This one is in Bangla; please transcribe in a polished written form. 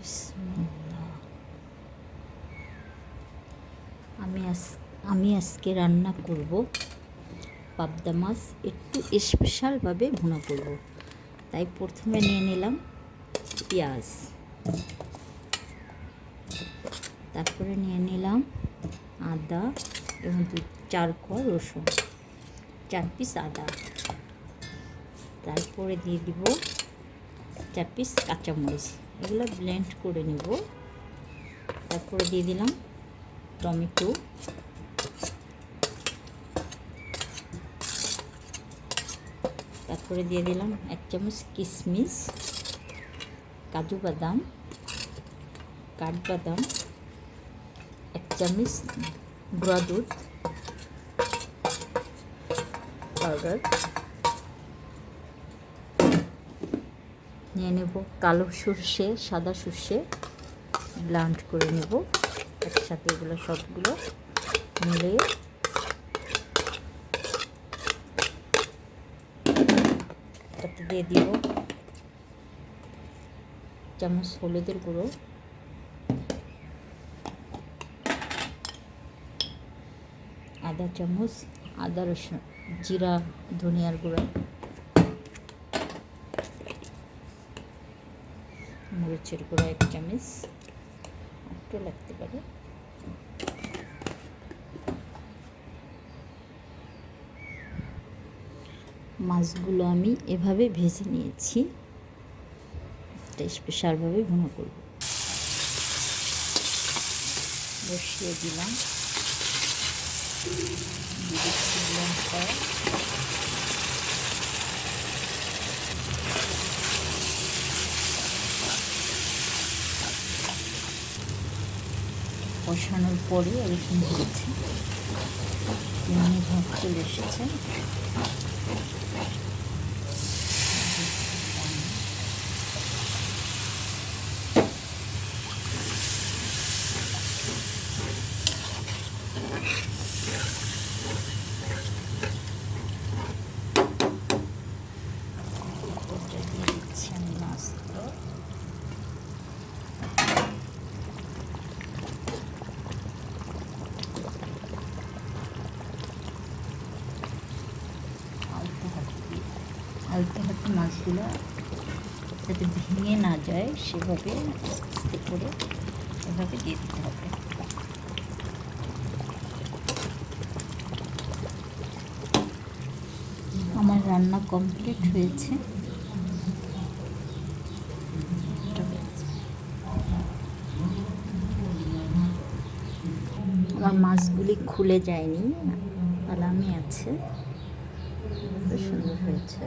বিসমিল্লাহ। আমি আজকে রান্না করব পাবদা মাছ, একটু স্পেশালভাবে ভুনা করব। তাই প্রথমে নিয়ে নিলাম পেঁয়াজ, তারপরে নিয়ে নিলাম আদা এবং 4 কোয়া রসুন, 4 পিস আদা, তারপরে দিয়ে দিব 4 পিস কাঁচামরিচ, এগুলো ব্লেন্ড করে নেব। তারপরে দিয়ে দিলাম টমেটো, তারপরে দিয়ে দিলাম 1 চামচ কিশমিশ, কাজু বাদাম, কাঠবাদাম, 1 চামচ গুঁড়া দুধ পাউডার, নিয়ে নেব কালো সর্ষে, সাদা সর্ষে ব্লেন্ড করে নেব একসাথে। এগুলো সবগুলো মিলিয়ে তাতে দিয়ে দিব চামচ হলুদের গুঁড়ো, আধা চামচ আদা রসুন জিরা ধনিয়ার গুঁড়া, মরিচের গুঁড়া 1 চামচ, একটু লাগতে পারে। মাছগুলো আমি এভাবে ভেজে নিয়েছি, এটা স্পেশালভাবে ভুনা করব। বসিয়ে দিলাম লঙ্কা, কষানোর পরে এরকম হয়েছে, ভাব চলে এসেছে। দিচ্ছি আমি মাছগুলো, আলতো হাতে মাছগুলো যাতে ভেঙে না যায় সেভাবে আস্তে আস্তে করে এভাবে দিয়ে দিতে হবে। আমার রান্না কমপ্লিট হয়েছে। আমার মাছগুলি খুলে যায়নি, আলামি আছে, খুব সুন্দর হয়েছে।